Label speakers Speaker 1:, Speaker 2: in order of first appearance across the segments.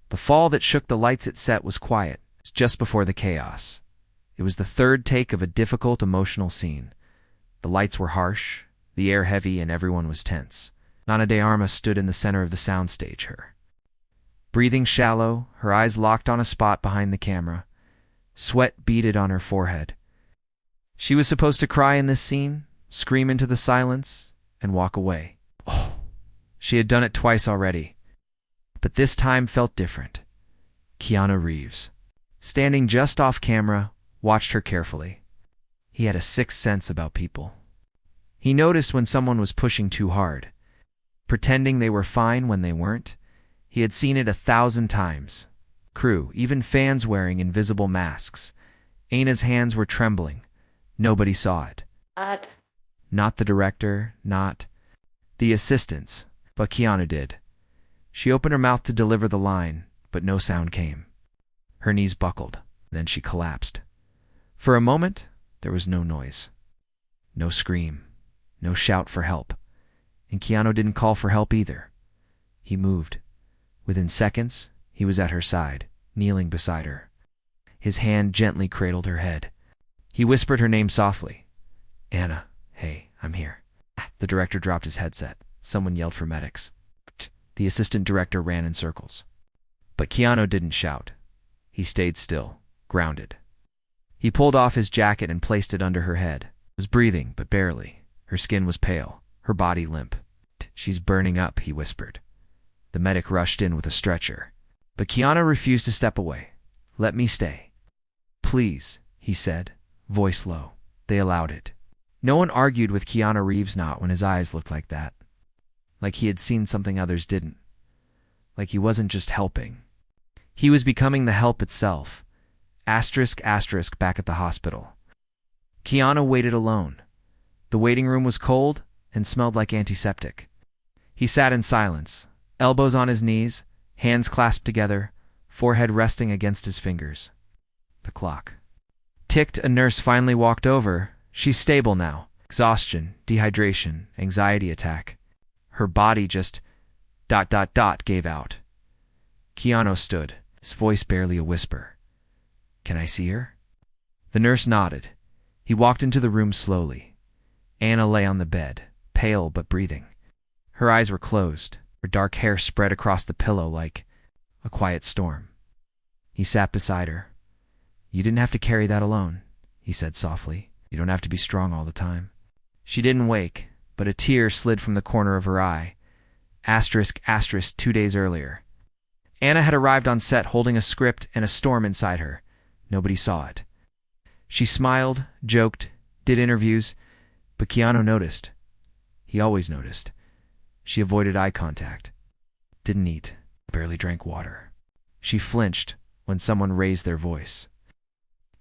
Speaker 1: The fall that shook the lights it set was quiet, just before the chaos. It was the third take of a difficult emotional scene. The lights were harsh, the air heavy, and everyone was tense. Ana de Armas stood in the center of the soundstage, her breathing shallow, her eyes locked on a spot behind the camera. Sweat beaded on her forehead. She was supposed to cry in this scene, scream into the silence, and walk away. Oh, she had done it twice already. But this time felt different. Keanu Reeves, standing just off camera, watched her carefully. He had a sixth sense about people. He noticed when someone was pushing too hard, pretending they were fine when they weren't. He had seen it 1,000 times. Crew, even fans wearing invisible masks. Ana's hands were trembling. Nobody saw it. Not the director, not the assistants, but Keanu did. She opened her mouth to deliver the line, but no sound came. Her knees buckled, then she collapsed. For a moment, there was no noise. No scream, no shout for help. And Keanu didn't call for help either. He moved. Within seconds, he was at her side, kneeling beside her. His hand gently cradled her head. He whispered her name softly. Ana, hey, I'm here. The director dropped his headset. Someone yelled for medics. The assistant director ran in circles. But Keanu didn't shout. He stayed still, grounded. He pulled off his jacket and placed it under her head. Was breathing, but barely. Her skin was pale, her body limp. She's burning up, he whispered. The medic rushed in with a stretcher. But Keanu refused to step away. Let me stay. Please, he said, voice low. They allowed it. No one argued with Keanu Reeves, not when his eyes looked like that. Like he had seen something others didn't. Like he wasn't just helping. He was becoming the help itself. Asterisk, asterisk, back at the hospital. Keanu waited alone. The waiting room was cold and smelled like antiseptic. He sat in silence, elbows on his knees, hands clasped together, forehead resting against his fingers. The clock ticked. A nurse finally walked over. She's stable now. Exhaustion, dehydration, anxiety attack. Her body just ... gave out. Keanu stood, his voice barely a whisper. Can I see her? The nurse nodded. He walked into the room slowly. Ana lay on the bed, pale but breathing. Her eyes were closed. Her dark hair spread across the pillow like a quiet storm. He sat beside her. You didn't have to carry that alone, he said softly. You don't have to be strong all the time. She didn't wake, but a tear slid from the corner of her eye. Asterisk, asterisk, 2 days earlier. Ana had arrived on set holding a script and a storm inside her. Nobody saw it. She smiled, joked, did interviews, but Keanu noticed. He always noticed. She avoided eye contact. Didn't eat, barely drank water. She flinched when someone raised their voice.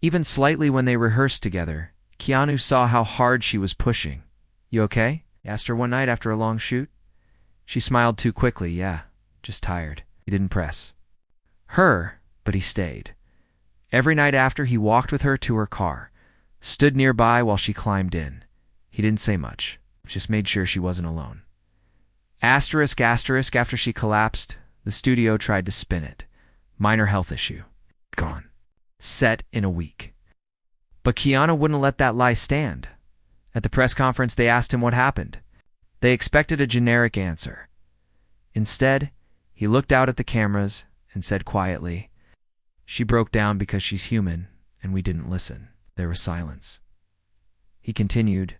Speaker 1: Even slightly when they rehearsed together, Keanu saw how hard she was pushing. You okay? He asked her one night after a long shoot. She smiled too quickly. Yeah, just tired. He didn't press her, but he stayed. Every night after, he walked with her to her car, stood nearby while she climbed in. He didn't say much, just made sure she wasn't alone. Asterisk, asterisk, after she collapsed, the studio tried to spin it. Minor health issue. Gone. Set in a week. But Keanu wouldn't let that lie stand. At the press conference, they asked him what happened. They expected a generic answer. Instead, he looked out at the cameras and said quietly, She broke down because she's human, and we didn't listen. There was silence. He continued,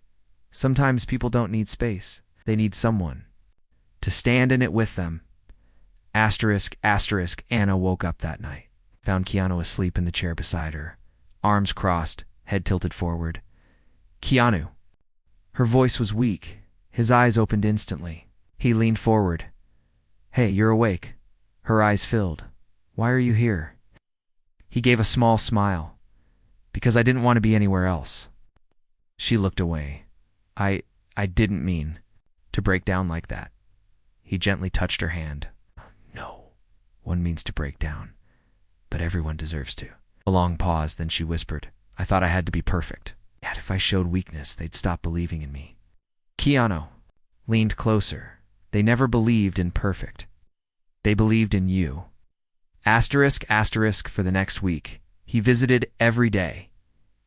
Speaker 1: Sometimes people don't need space. They need someone to stand in it with them. Asterisk, asterisk, Ana woke up that night, found Keanu asleep in the chair beside her, arms crossed, head tilted forward. Keanu. Her voice was weak. His eyes opened instantly. He leaned forward. Hey, you're awake. Her eyes filled. Why are you here? He gave a small smile. Because I didn't want to be anywhere else. She looked away. I didn't mean to break down like that. He gently touched her hand. No, one means to break down, but everyone deserves to. A long pause, then she whispered, I thought I had to be perfect. Yet if I showed weakness, they'd stop believing in me. Keanu leaned closer. They never believed in perfect. They believed in you. Asterisk, asterisk, for the next week. He visited every day.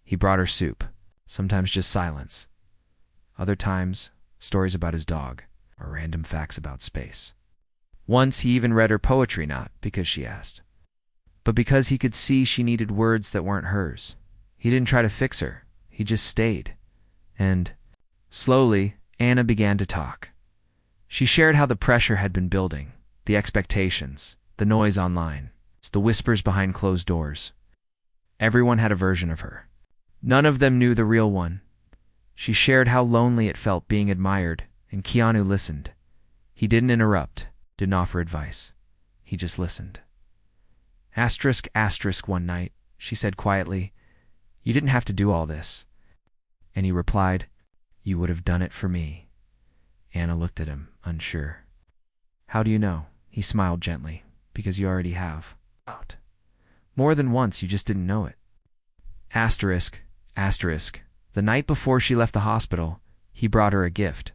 Speaker 1: He brought her soup, sometimes just silence. Other times, stories about his dog, or random facts about space. Once he even read her poetry, not because she asked, but because he could see she needed words that weren't hers. He didn't try to fix her. He just stayed. And, slowly, Anna began to talk. She shared how the pressure had been building, the expectations, the noise online, the whispers behind closed doors. Everyone had a version of her. None of them knew the real one. She shared how lonely it felt being admired, and Keanu listened. He didn't interrupt, didn't offer advice. He just listened. Asterisk, asterisk, one night, she said quietly, "You didn't have to do all this." And he replied, "You would have done it for me." Anna looked at him, unsure. "How do you know?" He smiled gently. "Because you already have. More than once, you just didn't know it." Asterisk, asterisk, the night before she left the hospital, he brought her a gift.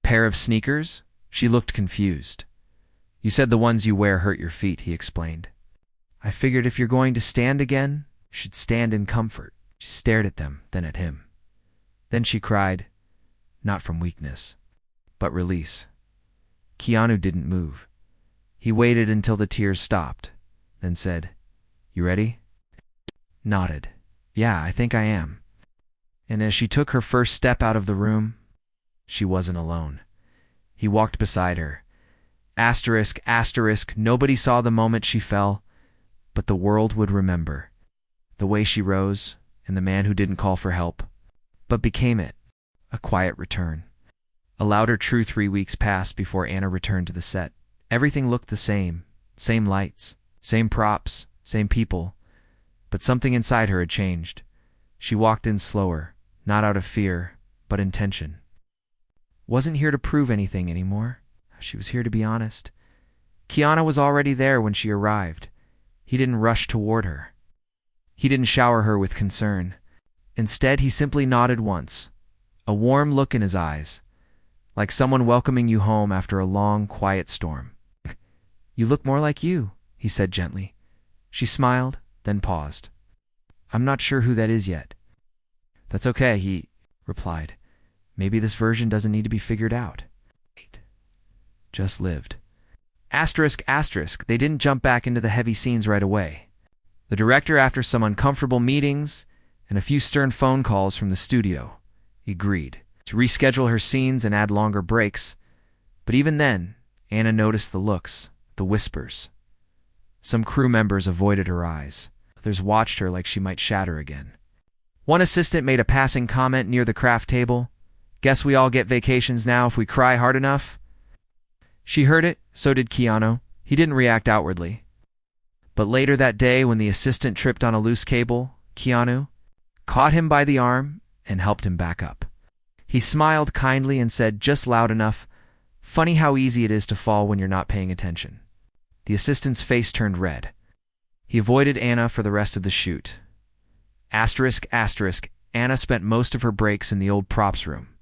Speaker 1: Pair of sneakers? She looked confused. "You said the ones you wear hurt your feet," he explained. "I figured if you're going to stand again, you should stand in comfort." She stared at them, then at him. Then she cried, not from weakness, but release. Keanu didn't move. He waited until the tears stopped, then said, "You ready?" Nodded. "Yeah, I think I am." And as she took her first step out of the room, she wasn't alone. He walked beside her. Asterisk, asterisk, nobody saw the moment she fell, but the world would remember. The way she rose, and the man who didn't call for help, but became it. A quiet return. A louder true 3 weeks passed before Anna returned to the set. Everything looked the same. Same lights, same props, same people. But something inside her had changed. She walked in slower, not out of fear, but intention. Wasn't here to prove anything anymore. She was here to be honest. Keanu was already there when she arrived. He didn't rush toward her. He didn't shower her with concern. Instead, he simply nodded once, a warm look in his eyes, like someone welcoming you home after a long, quiet storm. "You look more like you," he said gently. She smiled, then paused. "I'm not sure who that is yet." "That's okay," he replied. "Maybe this version doesn't need to be figured out." Just lived. Asterisk, asterisk, they didn't jump back into the heavy scenes right away. The director, after some uncomfortable meetings and a few stern phone calls from the studio, agreed to reschedule her scenes and add longer breaks. But even then, Anna noticed the looks, the whispers. Some crew members avoided her eyes. Others watched her like she might shatter again. One assistant made a passing comment near the craft table. "Guess we all get vacations now if we cry hard enough." She heard it, so did Keanu. He didn't react outwardly. But later that day, when the assistant tripped on a loose cable, Keanu caught him by the arm and helped him back up. He smiled kindly and said just loud enough, "Funny how easy it is to fall when you're not paying attention." The assistant's face turned red. He avoided Anna for the rest of the shoot. Asterisk, asterisk, Anna spent most of her breaks in the old props room.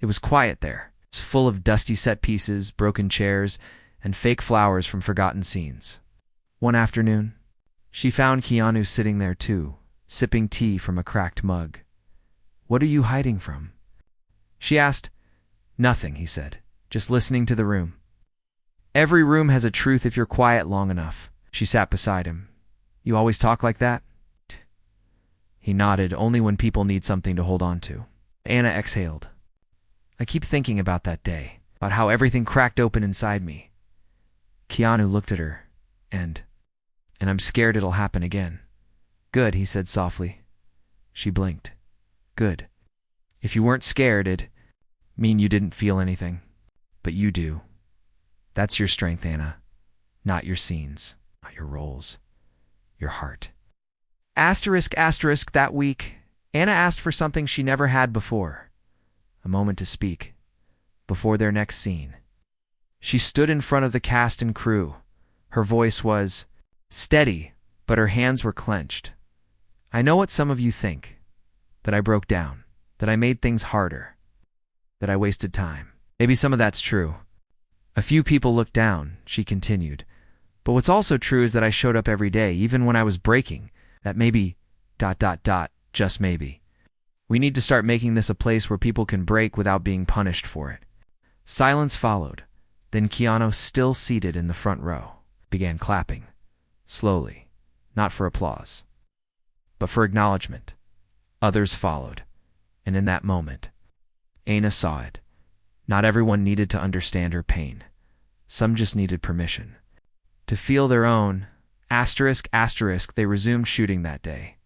Speaker 1: It was quiet there. It's full of dusty set pieces, broken chairs, and fake flowers from forgotten scenes. One afternoon, she found Keanu sitting there too, sipping tea from a cracked mug. "What are you hiding from?" she asked. "Nothing," he said, "just listening to the room." "Every room has a truth if you're quiet long enough." She sat beside him. "You always talk like that?" He nodded, only when people need something to hold on to. Anna exhaled. "I keep thinking about that day, about how everything cracked open inside me." Keanu looked at her, and I'm scared it'll happen again." "Good," he said softly. She blinked. "Good. If you weren't scared, it'd mean you didn't feel anything. But you do. That's your strength, Anna. Not your scenes, not your roles. Your heart." Asterisk, asterisk, that week, Anna asked for something she never had before. A moment to speak, before their next scene. She stood in front of the cast and crew. Her voice was steady, but her hands were clenched. "I know what some of you think, that I broke down, that I made things harder, that I wasted time. Maybe some of that's true. A few people look down," she continued, But what's also true is that I showed up every day, even when I was breaking. That maybe, just maybe. We need to start making this a place where people can break without being punished for it." Silence followed. Then Keanu, still seated in the front row, began clapping. Slowly. Not for applause, but for acknowledgement. Others followed. And in that moment, Anna saw it. Not everyone needed to understand her pain. Some just needed permission to feel their own. They resumed shooting that day.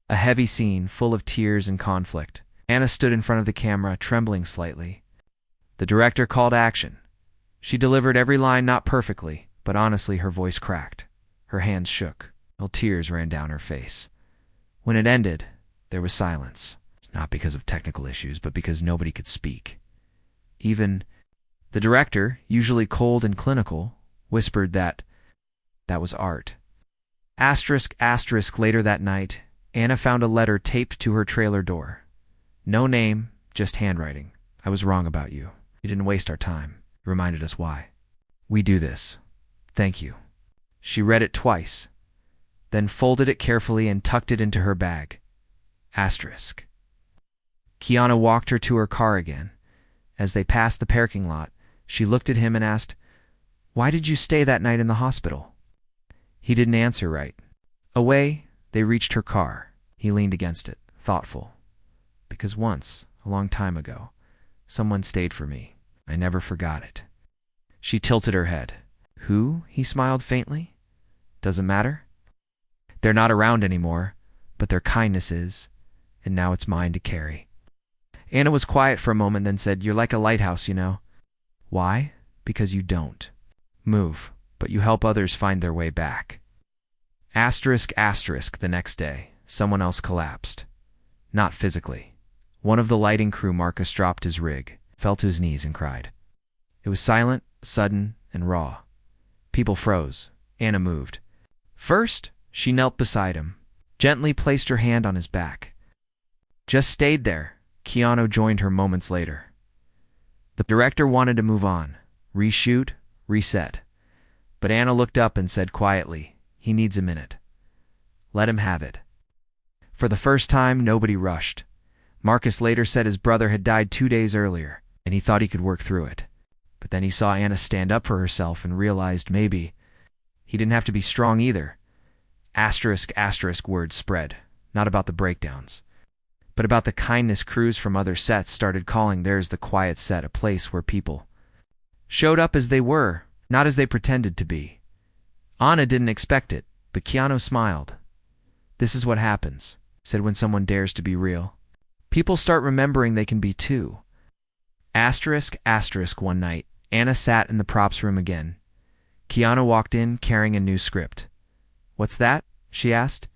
Speaker 1: A heavy scene, full of tears and conflict. Anna stood in front of the camera, trembling slightly. The director called action. She delivered every line not perfectly, but honestly her voice cracked. Her hands shook, while tears ran down her face. When it ended, there was silence. Not because of technical issues, but because nobody could speak. Even the director, usually cold and clinical, whispered that was art. Later that night, Anna found a letter taped to her trailer door. No name, just handwriting. "I was wrong about you. You didn't waste our time. You reminded us why. We do this. Thank you." She read it twice, then folded it carefully and tucked it into her bag. Keanu walked her to her car again. As they passed the parking lot, she looked at him and asked, "Why did you stay that night in the hospital?" He didn't answer right. Away, they reached her car. He leaned against it, thoughtful. "Because once, a long time ago, someone stayed for me. I never forgot it." She tilted her head. "Who?" He smiled faintly. "Doesn't matter. They're not around anymore, but their kindness is, and now it's mine to carry." Anna was quiet for a moment, then said, "You're like a lighthouse, you know." "Why?" "Because you don't move, but you help others find their way back." The next day, someone else collapsed. Not physically. One of the lighting crew, Marcus, dropped his rig, fell to his knees and cried. It was silent, sudden, and raw. People froze. Anna moved. First, she knelt beside him, gently placed her hand on his back. Just stayed there. Keanu joined her moments later. The director wanted to move on, reshoot, reset. But Anna looked up and said quietly, "He needs a minute. Let him have it." For the first time, nobody rushed. Marcus later said his brother had died 2 days earlier, and he thought he could work through it. But then he saw Anna stand up for herself and realized maybe he didn't have to be strong either. Words spread, not about the breakdowns, but about the kindness. Crews from other sets started calling theirs the quiet set, a place where people showed up as they were, not as they pretended to be. Anna didn't expect it, but Keanu smiled. "This is what happens," said, "when someone dares to be real. People start remembering they can be too." One night, Anna sat in the props room again. Keanu walked in carrying a new script. "What's that?" she asked.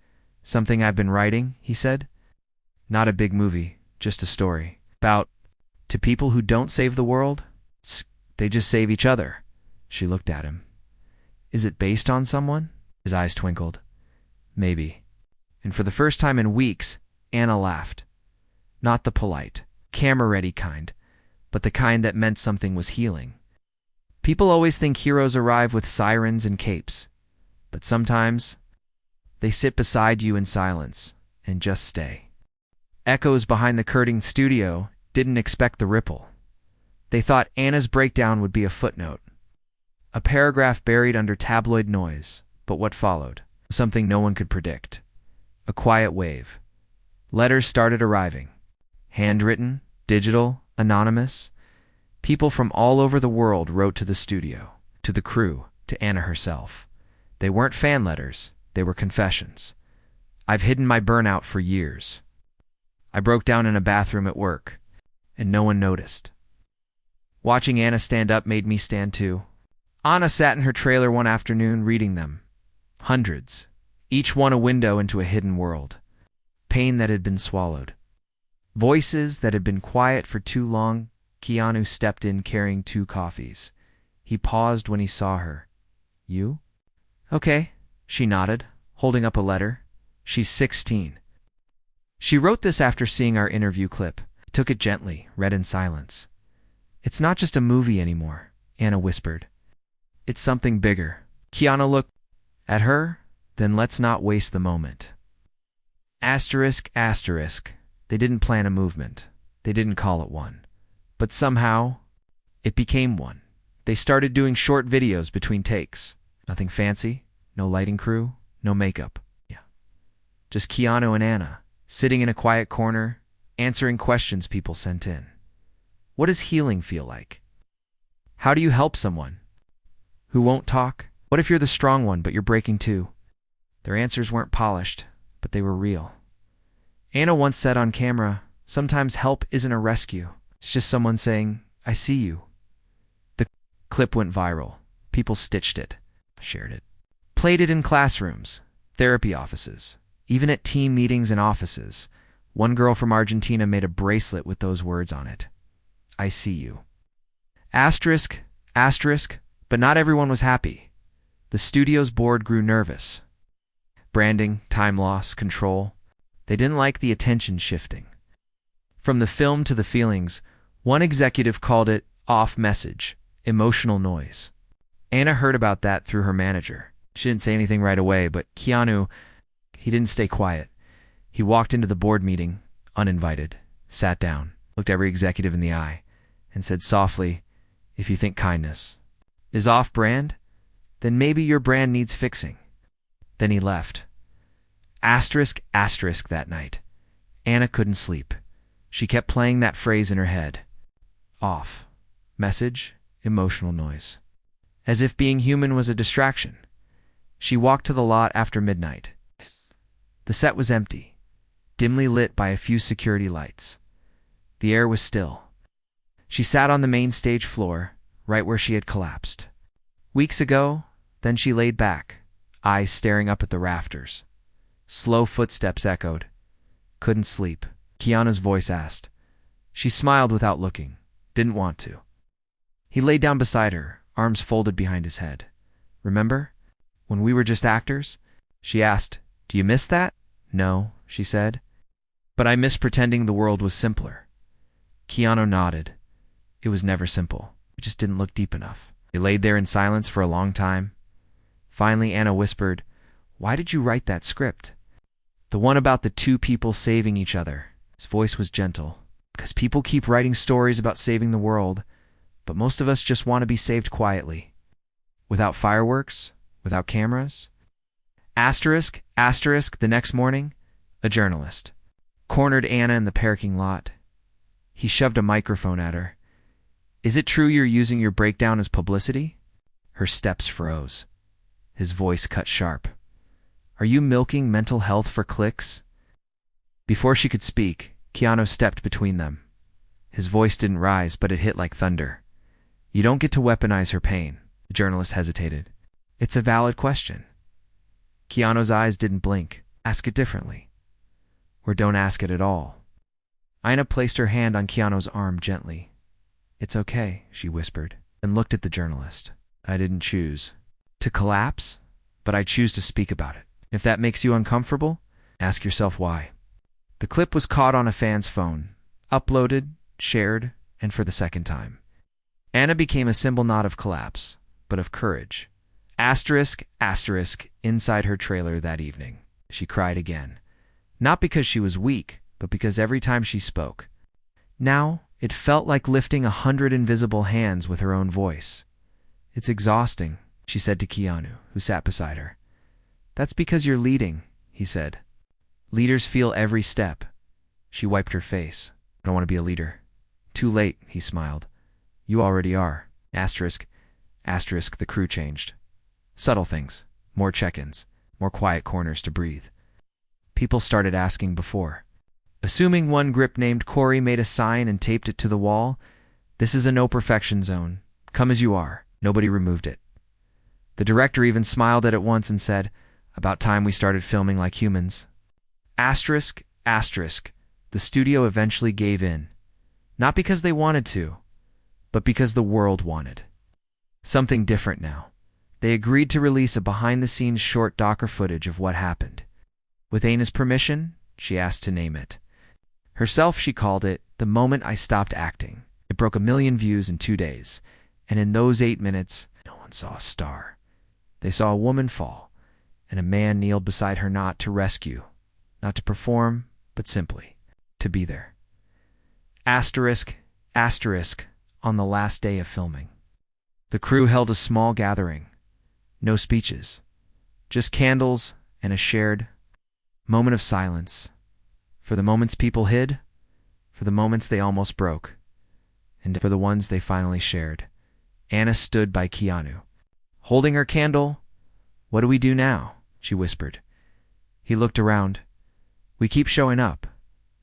Speaker 1: "Something I've been writing," he said. "Not a big movie, just a story. About to people who don't save the world. They just save each other." She looked at him. "Is it based on someone?" His eyes twinkled. "Maybe." And for the first time in weeks, Anna laughed. Not the polite, camera-ready kind, but the kind that meant something was healing. People always think heroes arrive with sirens and capes, but sometimes they sit beside you in silence and just stay. Echoes behind the curtain studio didn't expect the ripple. They thought Anna's breakdown would be a footnote, a paragraph buried under tabloid noise, but what followed was something no one could predict. A quiet wave. Letters started arriving. Handwritten, digital, anonymous. People from all over the world wrote to the studio, to the crew, to Anna herself. They weren't fan letters, they were confessions. "I've hidden my burnout for years. I broke down in a bathroom at work, and no one noticed." Watching Anna stand up made me stand too. Anna sat in her trailer one afternoon reading them. Hundreds, each one a window into a hidden world. Pain that had been swallowed. Voices that had been quiet for too long. Keanu stepped in carrying 2 coffees. He paused when he saw her. "You?" "Okay," she nodded, holding up a letter. "She's 16. She wrote this after seeing our interview clip. Took it gently, read in silence. "It's not just a movie anymore," Anna whispered. "It's something bigger. Keanu looked at her. Then let's not waste the moment. Asterisk, asterisk. They didn't plan a movement. They didn't call it one. But somehow, it became one. They started doing short videos between takes. Nothing fancy, no lighting crew, no makeup. Yeah. Just Keanu and Anna, sitting in a quiet corner, answering questions people sent in. What does healing feel like? How do you help someone who won't talk? What if you're the strong one, but you're breaking too? Their answers weren't polished, but they were real. Anna once said on camera, sometimes help isn't a rescue. It's just someone saying, I see you. The clip went viral. People stitched it, shared it, played it in classrooms, therapy offices, even at team meetings and offices. One girl from Argentina made a bracelet with those words on it. I see you. Asterisk, asterisk, but not everyone was happy. The studio's board grew nervous. Branding, time loss, control. They didn't like the attention shifting. From the film to the feelings, one executive called it off message, emotional noise. Anna heard about that through her manager. She didn't say anything right away, but Keanu, he didn't stay quiet. He walked into the board meeting, uninvited, sat down, looked every executive in the eye, and said softly, if you think kindness is off-brand, then maybe your brand needs fixing. Then he left. Asterisk, asterisk that night. Anna couldn't sleep. She kept playing that phrase in her head. Off. Message, emotional noise. As if being human was a distraction. She walked to the lot after midnight. The set was empty, dimly lit by a few security lights. The air was still. She sat on the main stage floor, right where she had collapsed. Weeks ago, then she laid back, eyes staring up at the rafters. Slow footsteps echoed. Couldn't sleep. Keanu's voice asked. She smiled without looking. Didn't want to. He lay down beside her, arms folded behind his head. Remember? When we were just actors? She asked, do you miss that? No, she said. But I miss pretending the world was simpler. Keanu nodded. It was never simple. It just didn't look deep enough. They laid there in silence for a long time. Finally, Anna whispered, why did you write that script? The one about the two people saving each other. His voice was gentle. Because people keep writing stories about saving the world, but most of us just want to be saved quietly. Without fireworks, without cameras. Asterisk, asterisk, the next morning, a journalist cornered Anna in the parking lot. He shoved a microphone at her. Is it true you're using your breakdown as publicity? Her steps froze. His voice cut sharp. Are you milking mental health for clicks? Before she could speak, Keanu stepped between them. His voice didn't rise, but it hit like thunder. You don't get to weaponize her pain. The journalist hesitated. It's a valid question. Keanu's eyes didn't blink. Ask it differently. Or don't ask it at all. Ina placed her hand on Keanu's arm gently. It's okay, she whispered, and looked at the journalist. I didn't choose to collapse, but I choose to speak about it. If that makes you uncomfortable, ask yourself why. The clip was caught on a fan's phone, uploaded, shared, and for the second time. Anna became a symbol not of collapse, but of courage. Asterisk, asterisk, inside her trailer that evening. She cried again. Not because she was weak, but because every time she spoke. Now, it felt like lifting 100 invisible hands with her own voice. It's exhausting, she said to Keanu, who sat beside her. That's because you're leading, he said. Leaders feel every step. She wiped her face. I don't want to be a leader. Too late, he smiled. You already are. Asterisk, asterisk, the crew changed. Subtle things. More check-ins. More quiet corners to breathe. People started asking before. Assuming one grip named Corey made a sign and taped it to the wall, this is a no perfection zone. Come as you are. Nobody removed it. The director even smiled at it once and said, about time we started filming like humans. Asterisk, asterisk, the studio eventually gave in. Not because they wanted to, but because the world wanted. Something different now. They agreed to release a behind-the-scenes short docker footage of what happened. With Ana's permission, she asked to name it. Herself, she called it, The Moment I Stopped Acting. It broke 1 million views in 2 days, and in those 8 minutes, no one saw a star. They saw a woman fall, and a man kneeled beside her, not to rescue, not to perform, but simply to be there. Asterisk, asterisk, on the last day of filming. The crew held a small gathering. No speeches, just candles and a shared moment of silence. For the moments people hid, for the moments they almost broke, and for the ones they finally shared. Anna stood by Keanu, holding her candle. "What do we do now?" she whispered. He looked around. "We keep showing up,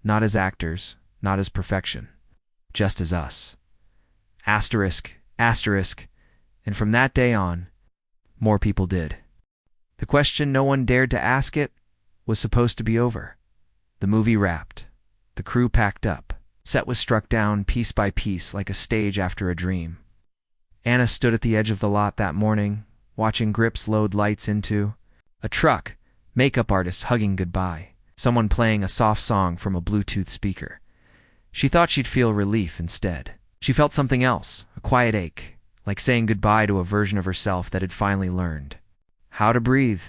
Speaker 1: not as actors, not as perfection, just as us." Asterisk, asterisk, and from that day on, more people did. The question no one dared to ask it was supposed to be over. The movie wrapped. The crew packed up. Set was struck down piece by piece like a stage after a dream. Anna stood at the edge of the lot that morning, watching grips load lights into a truck, makeup artists hugging goodbye, someone playing a soft song from a Bluetooth speaker. She thought she'd feel relief instead. She felt something else, a quiet ache, like saying goodbye to a version of herself that had finally learned how to breathe.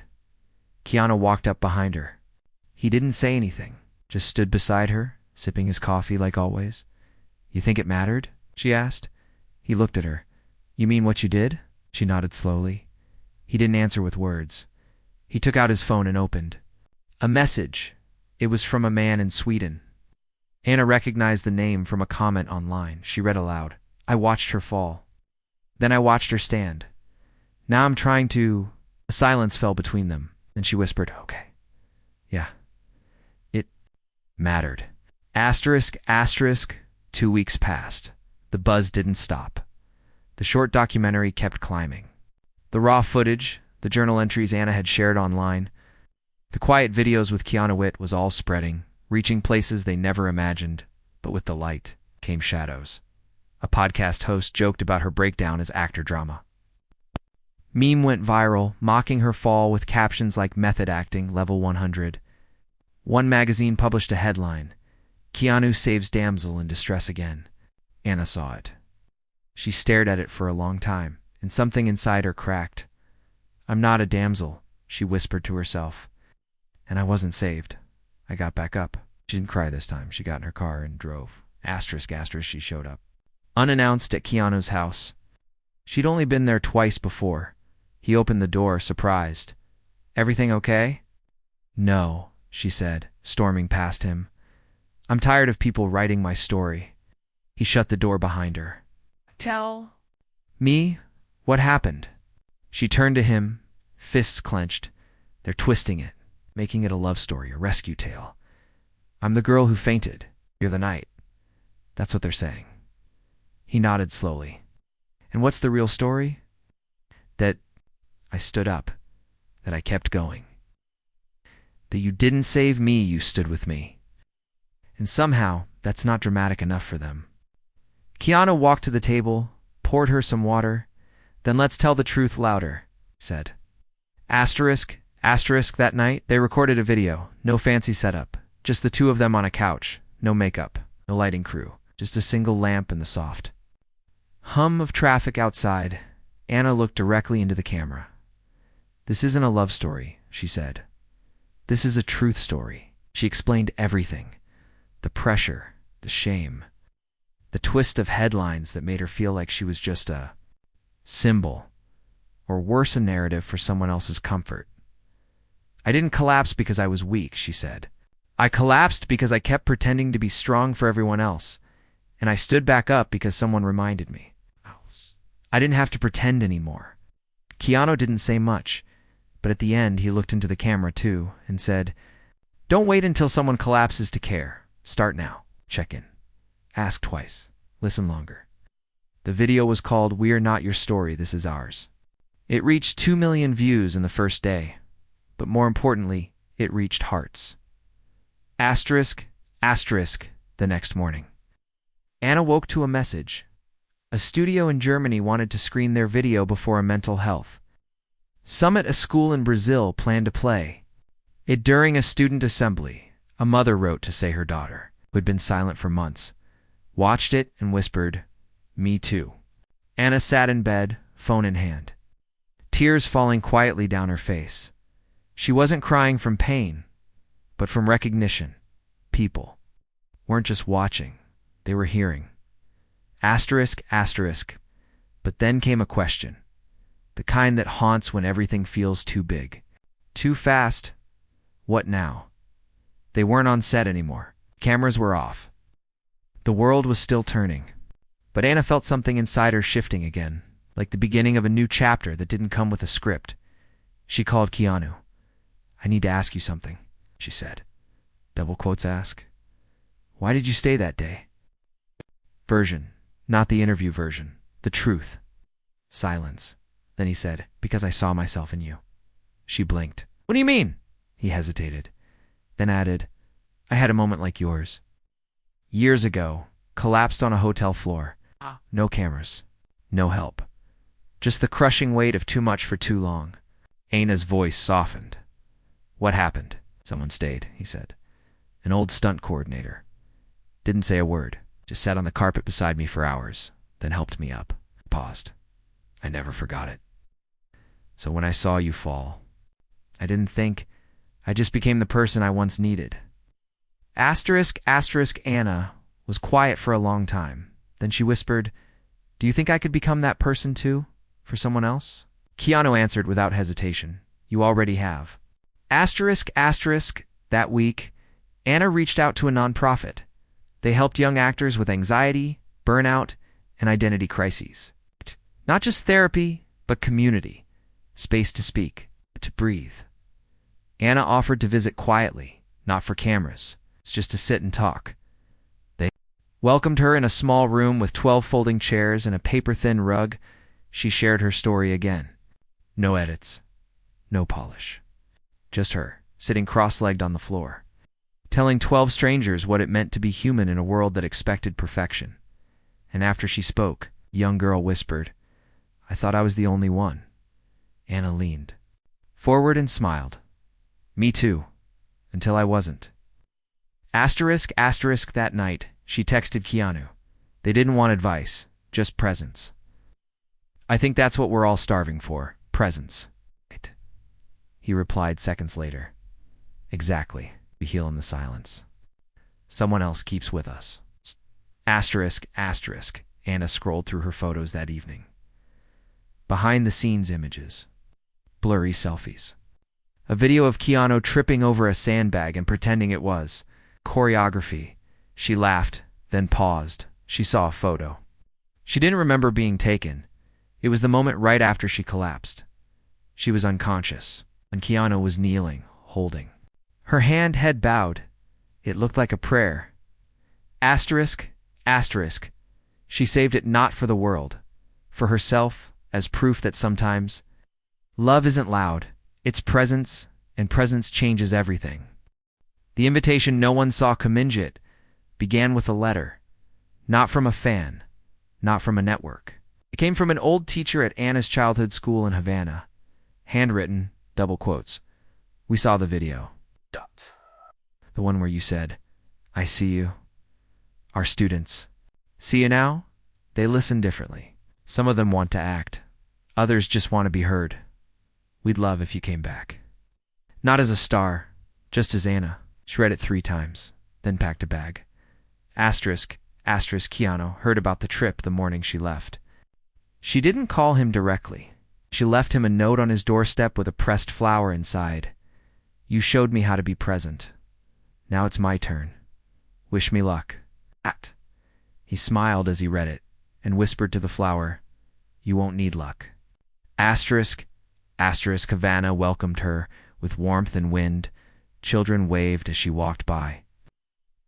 Speaker 1: Keanu walked up behind her. He didn't say anything, just stood beside her, sipping his coffee like always. "You think it mattered?" she asked. He looked at her. "You mean what you did?" She nodded slowly. He didn't answer with words. He took out his phone and opened a message. It was from a man in Sweden. Anna recognized the name from a comment online. She read aloud, "I watched her fall. Then I watched her stand. Now I'm trying to..." A silence fell between them, and she whispered, "Okay. Yeah. It mattered." Asterisk, asterisk, 2 weeks passed. The buzz didn't stop. The short documentary kept climbing. The raw footage, the journal entries Anna had shared online, the quiet videos with Keanu was all spreading, reaching places they never imagined, but with the light came shadows. A podcast host joked about her breakdown as actor drama. Meme went viral, mocking her fall with captions like "Method Acting, Level 100. One magazine published a headline, "Keanu saves damsel in distress again." Anna saw it. She stared at it for a long time, and something inside her cracked. "I'm not a damsel," she whispered to herself. "And I wasn't saved. I got back up." She didn't cry this time. She got in her car and drove. Asterisk, asterisk, she showed up. Unannounced at Keanu's house. She'd only been there twice before. He opened the door, surprised. "Everything okay?" "No," she said, storming past him. "I'm tired of people writing my story." He shut the door behind her.
Speaker 2: "Tell
Speaker 1: "Me? What happened?" She turned to him, fists clenched. They're twisting it, making it a love story, a rescue tale. "I'm the girl who fainted. You're the knight." That's what they're saying. He nodded slowly. "And what's the real story?" "That I stood up, that I kept going. That you didn't save me, you stood with me." And somehow, that's not dramatic enough for them. Keanu walked to the table, poured her some water. "Then let's tell the truth louder," said. Asterisk, asterisk, that night, they recorded a video. No fancy setup. Just the two of them on a couch. No makeup. No lighting crew. Just a single lamp and the soft hum of traffic outside. Anna looked directly into the camera. "This isn't a love story," she said. "This is a truth story." She explained everything. The pressure, the shame, the twist of headlines that made her feel like she was just a symbol, or worse, a narrative for someone else's comfort. "I didn't collapse because I was weak," she said. "I collapsed because I kept pretending to be strong for everyone else, and I stood back up because someone reminded me. I didn't have to pretend anymore." Keanu didn't say much, but at the end he looked into the camera too and said, "Don't wait until someone collapses to care. Start now. Check in. Ask twice. Listen longer." The video was called "We're Not Your Story, This Is Ours." It reached 2 million views in the first day, but more importantly, it reached hearts. Asterisk, asterisk, the next morning. Anna woke to a message. A studio in Germany wanted to screen their video before a mental health summit. A school in Brazil planned to play it during a student assembly. A mother wrote to say her daughter, who had been silent for months, watched it and whispered, "Me too." Anna sat in bed, phone in hand. tears falling quietly down her face. She wasn't crying from pain, but from recognition. People weren't just watching, they were hearing. Asterisk, asterisk. But then came a question. The kind that haunts when everything feels too big. Too fast. What now? They weren't on set anymore. Cameras were off. The world was still turning. But Anna felt something inside her shifting again, like the beginning of a new chapter that didn't come with a script. She called Keanu. "I need to ask you something," she said. Double quotes ask. "Why did you stay that day?" Version, not the interview version, the truth. Silence. Then he said, "Because I saw myself in you." She blinked. "What do you mean?" He hesitated, then added, "I had a moment like yours. Years ago, collapsed on a hotel floor. No cameras, no help. Just the crushing weight of too much for too long." Anna's voice softened. "What happened?" "Someone stayed," he said. "An old stunt coordinator. Didn't say a word, just sat on the carpet beside me for hours, then helped me up." Paused. "I never forgot it. So when I saw you fall, I didn't think, I just became the person I once needed." Asterisk, asterisk, Anna was quiet for a long time. Then she whispered, "Do you think I could become that person too, for someone else?" Keanu answered without hesitation, "You already have." Asterisk, asterisk, that week, Anna reached out to a nonprofit. They helped young actors with anxiety, burnout, and identity crises. Not just therapy, but community, space to speak, to breathe. Anna offered to visit quietly, not for cameras, just to sit and talk. They welcomed her in a small room with 12 folding chairs and a paper-thin rug. She shared her story again. No edits, no polish. Just her, sitting cross-legged on the floor, telling 12 strangers what it meant to be human in a world that expected perfection. And after she spoke, a young girl whispered, "I thought I was the only one." Anna leaned forward and smiled. "Me too, until I wasn't." Asterisk, asterisk, that night, she texted Keanu. They didn't want advice, just presence. "I think that's what we're all starving for, presence." He replied seconds later. "Exactly. We heal in the silence. Someone else keeps with us." Asterisk, asterisk, Anna scrolled through her photos that evening. Behind-the-scenes images. Blurry selfies. A video of Keanu tripping over a sandbag and pretending it was choreography. She laughed, then paused. She saw a photo. She didn't remember being taken. It was the moment right after she collapsed. She was unconscious, and Keanu was kneeling, holding her hand, head bowed. It looked like a prayer. Asterisk, asterisk. She saved it not for the world, for herself, as proof that sometimes love isn't loud, it's presence, and presence changes everything. The invitation no one saw commenge began with a letter, not from a fan, not from a network. It came from an old teacher at Anna's childhood school in Havana. Handwritten, double quotes. "We saw the video. The one where you said, 'I see you.' Our students see you now? They listen differently. Some of them want to act. Others just want to be heard. We'd love if you came back. Not as a star, just as Anna." She read it 3 times, then packed a bag. Asterisk, asterisk, Keanu heard about the trip the morning she left. She didn't call him directly. She left him a note on his doorstep with a pressed flower inside. "You showed me how to be present. Now it's my turn. Wish me luck." He smiled as he read it, and whispered to the flower, "You won't need luck." Asterisk, asterisk, Havana welcomed her with warmth and wind. Children waved as she walked by.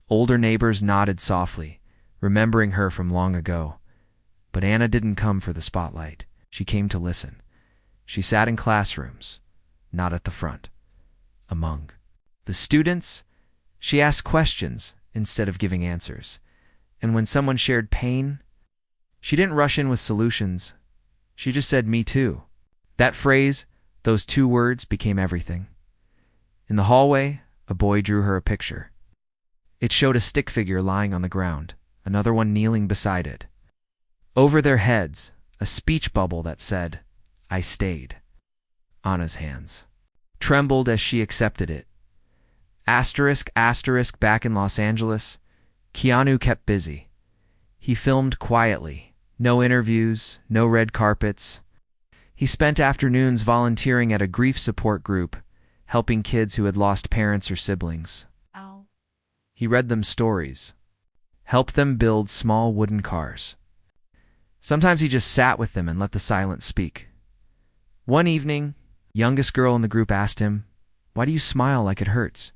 Speaker 1: Older neighbors nodded softly, remembering her from long ago. But Anna didn't come for the spotlight. She came to listen. She sat in classrooms, not at the front. Among the students, she asked questions instead of giving answers. And when someone shared pain, she didn't rush in with solutions. She just said, "Me too." That phrase, those 2 words, became everything. In the hallway, a boy drew her a picture. It showed a stick figure lying on the ground, another one kneeling beside it. Over their heads, a speech bubble that said, "I stayed." Anna's hands trembled as she accepted it. Asterisk, asterisk, back in Los Angeles, Keanu kept busy. He filmed quietly. No interviews, no red carpets. He spent afternoons volunteering at a grief support group, helping kids who had lost parents or siblings.
Speaker 2: Ow.
Speaker 1: He read them stories, helped them build small wooden cars. Sometimes he just sat with them and let the silence speak. One evening, youngest girl in the group asked him, "Why do you smile like it hurts?"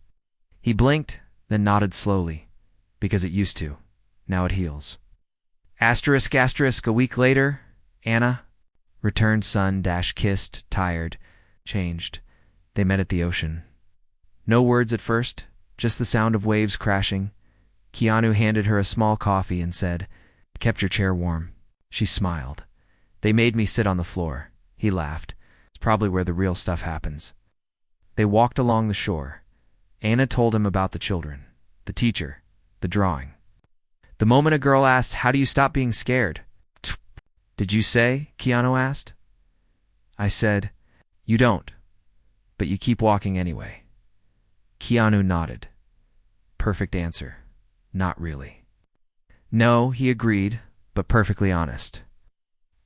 Speaker 1: He blinked, then nodded slowly. Because it used to. Now it heals. Asterisk, asterisk, a week later, Anna returned sun-kissed, tired, changed. They met at the ocean. No words at first, just the sound of waves crashing. Keanu handed her a small coffee and said, "Kept your chair warm." She smiled. "They made me sit on the floor." He laughed. "It's probably where the real stuff happens." They walked along the shore. Anna told him about the children, the teacher, the drawing. The moment a girl asked, "How do you stop being scared?" "Did you say?" Keanu asked. "I said, you don't, but you keep walking anyway." Keanu nodded. Perfect answer. Not really. "No," he agreed, but perfectly honest.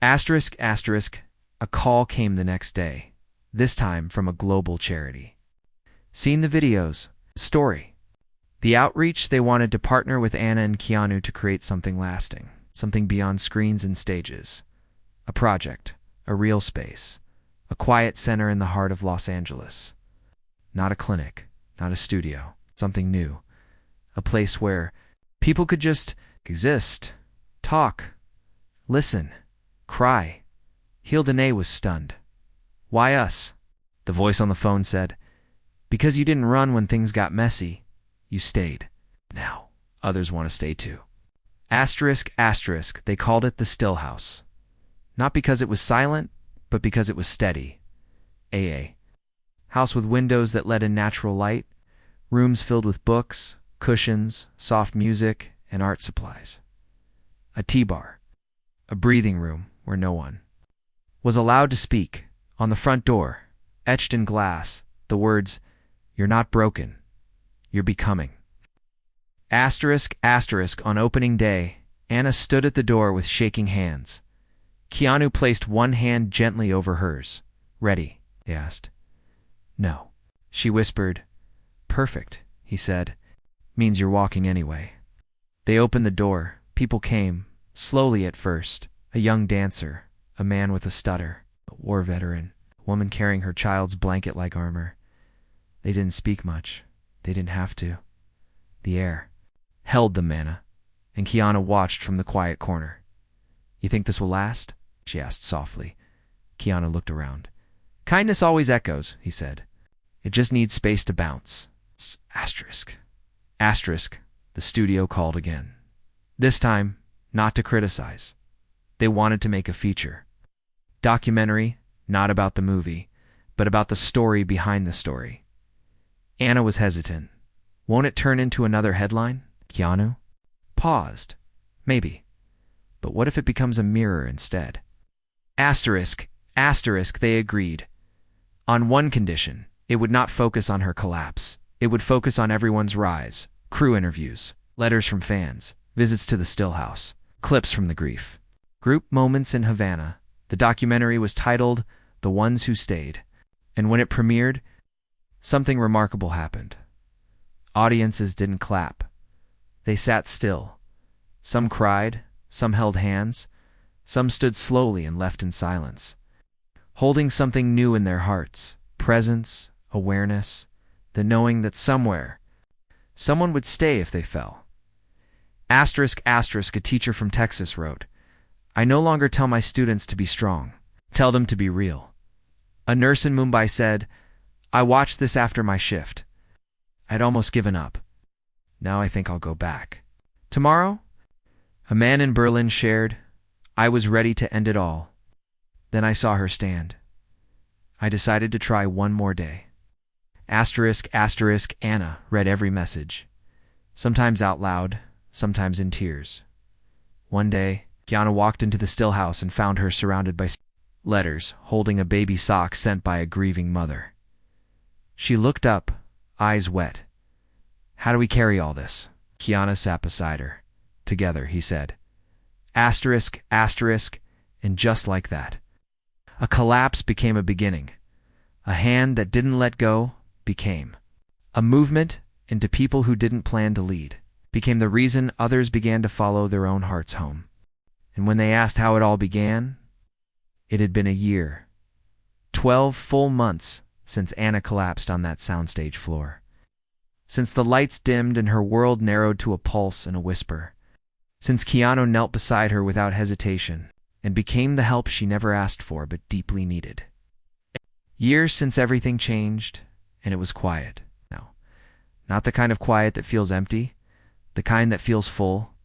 Speaker 1: Asterisk, asterisk, a call came the next day, this time from a global charity. Seen the videos, story. The outreach, they wanted to partner with Anna and Keanu to create something lasting, something beyond screens and stages. A project, a real space, a quiet center in the heart of Los Angeles. Not a clinic, not a studio, something new. A place where people could just exist, talk, listen, cry. Gil Dene was stunned. "Why us?" The voice on the phone said. "Because you didn't run when things got messy. You stayed. Now, others want to stay too." Asterisk, asterisk, they called it the Still House. Not because it was silent, but because it was steady. AA. House with windows that let in natural light, rooms filled with books, cushions, soft music, and art supplies. A tea bar. A breathing room where no one was allowed to speak. On the front door, etched in glass, the words, "You're not broken. You're becoming." Asterisk, asterisk, on opening day, Anna stood at the door with shaking hands. Keanu placed one hand gently over hers. "Ready?" he asked. "No." She whispered. "Perfect," he said. "Means you're walking anyway." They opened the door. People came, slowly at first. A young dancer, a man with a stutter, a war veteran, a woman carrying her child's blanket like armor. They didn't speak much. They didn't have to. The air held them, Anna, and Keanu watched from the quiet corner. "You think this will last?" she asked softly. Keanu looked around. "Kindness always echoes," he said. "It just needs space to bounce." Asterisk. Asterisk, the studio called again. This time, not to criticize. They wanted to make a feature. Documentary, not about the movie, but about the story behind the story. Anna was hesitant. Won't it turn into another headline? Keanu paused. Maybe. But what if it becomes a mirror instead? Asterisk, asterisk, they agreed. On one condition, it would not focus on her collapse. It would focus on everyone's rise, crew interviews, letters from fans, visits to the Still House, clips from the grief. Group moments in Havana. The documentary was titled The Ones Who Stayed. And when it premiered, something remarkable happened. Audiences didn't clap. They sat still. Some cried, some held hands, some stood slowly and left in silence, holding something new in their hearts, presence, awareness, the knowing that somewhere, someone would stay if they fell. Asterisk, asterisk, a teacher from Texas wrote, "I no longer tell my students to be strong. Tell them to be real." A nurse in Mumbai said, "I watched this after my shift. I'd almost given up. Now I think I'll go back." Tomorrow, a man in Berlin shared, "I was ready to end it all. Then I saw her stand. I decided to try one more day." Asterisk, asterisk, Anna read every message, sometimes out loud, sometimes in tears. One day, Keanu walked into the Still House and found her surrounded by Letters, holding a baby sock sent by a grieving mother. She looked up, eyes wet. How do we carry all this? Keanu sat beside her. Together, he said. Asterisk, asterisk, and just like that. A collapse became a beginning. A hand that didn't let go became. A movement into people who didn't plan to lead. Became the reason others began to follow their own hearts home. And when they asked how it all began, it had been a year. 12 full months since Anna collapsed on that soundstage floor. Since the lights dimmed and her world narrowed to a pulse and a whisper. Since Keanu knelt beside her without hesitation and became the help she never asked for but deeply needed. Years since everything changed, and it was quiet. No, not the kind of quiet that feels empty, the kind that feels full.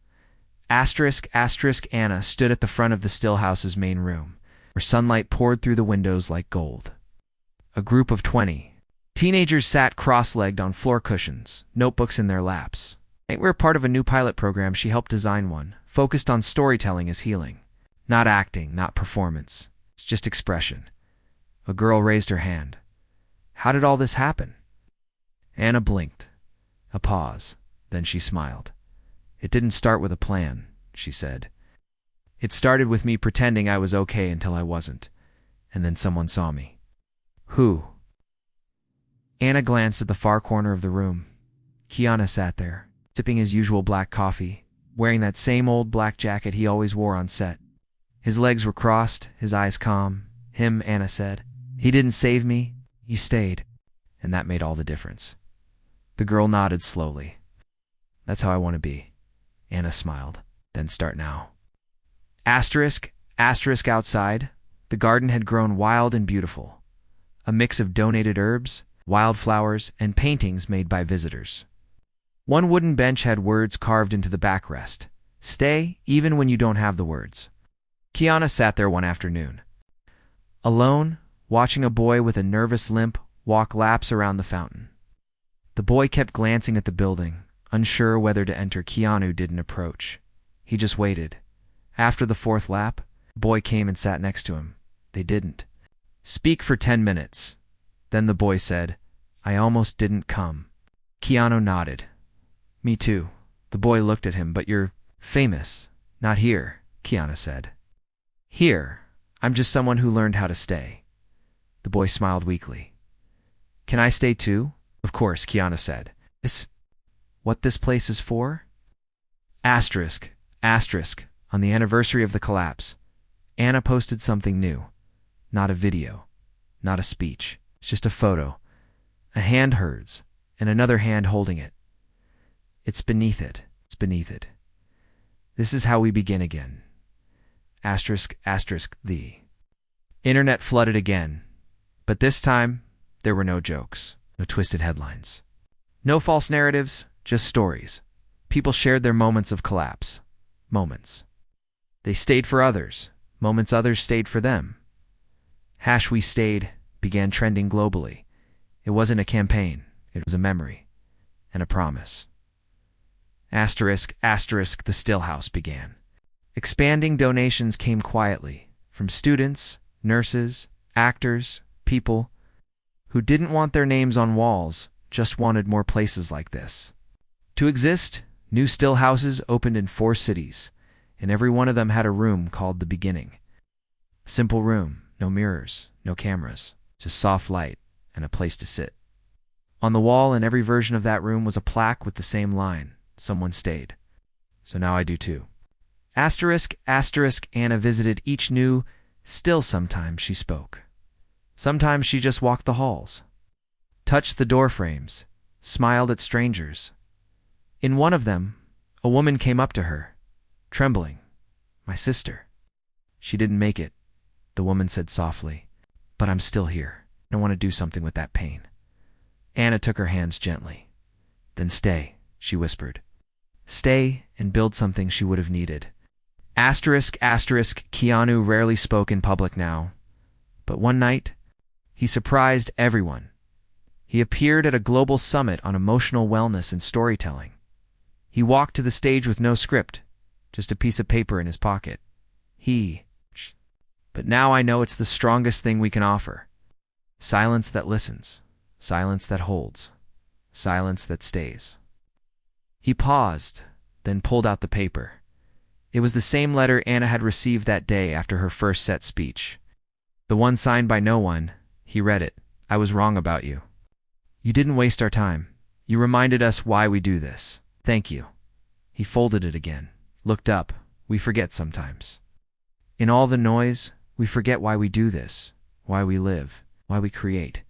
Speaker 1: Asterisk, asterisk, Anna stood at the front of the Stillhouse's main room, where sunlight poured through the windows like gold. A group of 20 teenagers sat cross-legged on floor cushions, notebooks in their laps. They were part of a new pilot program she helped design, one focused on storytelling as healing. Not acting, not performance. It's just expression. A girl raised her hand. How did all this happen? Anna blinked. A pause. Then she smiled. It didn't start with a plan, she said. It started with me pretending I was okay until I wasn't. And then someone saw me. Who? Anna glanced at the far corner of the room. Keanu sat there, sipping his usual black coffee, wearing that same old black jacket he always wore on set. His legs were crossed, his eyes calm. Him, Anna said. He didn't save me, he stayed. And that made all the difference. The girl nodded slowly. That's how I want to be. Anna smiled. Then start now. Asterisk, asterisk outside. The garden had grown wild and beautiful. A mix of donated herbs, wildflowers, and paintings made by visitors. One wooden bench had words carved into the backrest. Stay, even when you don't have the words. Keanu sat there one afternoon. Alone, watching a boy with a nervous limp walk laps around the fountain. The boy kept glancing at the building, unsure whether to enter. Keanu didn't approach. He just waited. After the fourth lap, the boy came and sat next to him. They didn't speak for 10 minutes. Then the boy said, I almost didn't come. Keanu nodded. Me too. The boy looked at him. But you're famous. Not here, Keanu said. Here, I'm just someone who learned how to stay. The boy smiled weakly. Can I stay too? Of course, Keanu said. Is what this place is for? Asterisk, asterisk, on the anniversary of the collapse, Anna posted something new. Not a video, not a speech, it's just a photo. A hand hers, and another hand holding it. It's beneath it, it's beneath it. This is how we begin again. Asterisk, asterisk, the internet flooded again. But this time, there were no jokes, no twisted headlines. No false narratives, just stories. People shared their moments of collapse. Moments. They stayed for others. Moments others stayed for them. #We stayed began trending globally. It wasn't a campaign. It was a memory. And a promise. Asterisk, asterisk, the Stillhouse began. Expanding donations came quietly from students, nurses, actors, people who didn't want their names on walls, just wanted more places like this. To exist, new Stillhouses opened in 4 cities, and every one of them had a room called The Beginning. A simple room, no mirrors, no cameras, just soft light and a place to sit. On the wall in every version of that room was a plaque with the same line, someone stayed. So now I do too. Asterisk, asterisk, Anna visited each new, still sometimes she spoke. Sometimes she just walked the halls, touched the door frames, smiled at strangers. In one of them, a woman came up to her, trembling. My sister. She didn't make it, the woman said softly. But I'm still here. I want to do something with that pain. Anna took her hands gently. Then stay, she whispered. Stay and build something she would have needed. Asterisk, asterisk, Keanu rarely spoke in public now. But one night, he surprised everyone. He appeared at a global summit on emotional wellness and storytelling. He walked to the stage with no script, just a piece of paper in his pocket. He But now I know it's the strongest thing we can offer. Silence that listens, silence that holds, silence that stays. He paused, then pulled out the paper. It was the same letter Anna had received that day after her first set speech. The one signed by no one. He read it. I was wrong about you. You didn't waste our time. You reminded us why we do this. Thank you. He folded it again, looked up. We forget sometimes. In all the noise, we forget why we do this, why we live, why we create.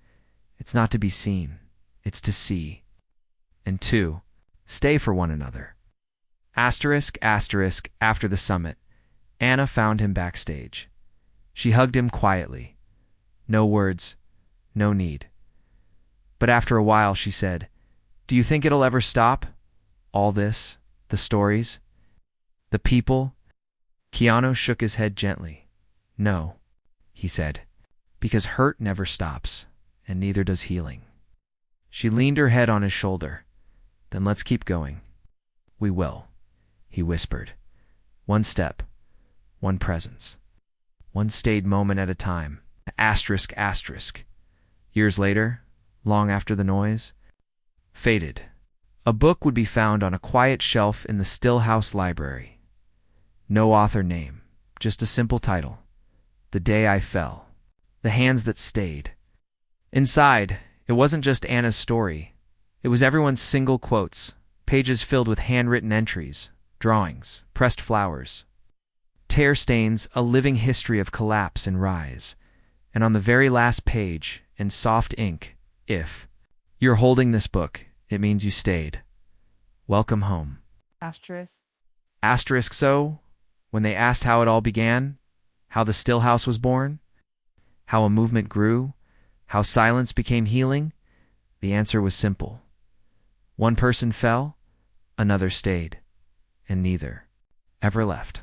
Speaker 1: It's not to be seen. It's to see. And 2, stay for one another. Asterisk, asterisk, after the summit, Anna found him backstage. She hugged him quietly. No words, no need. But after a while she said, "Do you think it'll ever stop? All this, the stories, the people?" Keanu shook his head gently. "No," he said, "because hurt never stops, and neither does healing." She leaned her head on his shoulder. "Then let's keep going." "We will," he whispered. "One step, one presence, one stayed moment at a time." Asterisk, asterisk. Years later, long after the noise faded, a book would be found on a quiet shelf in the Stillhouse Library. No author name, just a simple title. The Day I Fell. The Hands That Stayed. Inside, it wasn't just Anna's story. It was everyone's single quotes, pages filled with handwritten entries, drawings, pressed flowers, tear stains, a living history of collapse and rise. And on the very last page, in soft ink, if you're holding this book, it means you stayed. Welcome home.
Speaker 2: Asterisk.
Speaker 1: Asterisk. So, when they asked how it all began, how the Stillhouse was born, how a movement grew, how silence became healing, the answer was simple. One person fell, another stayed, and neither ever left.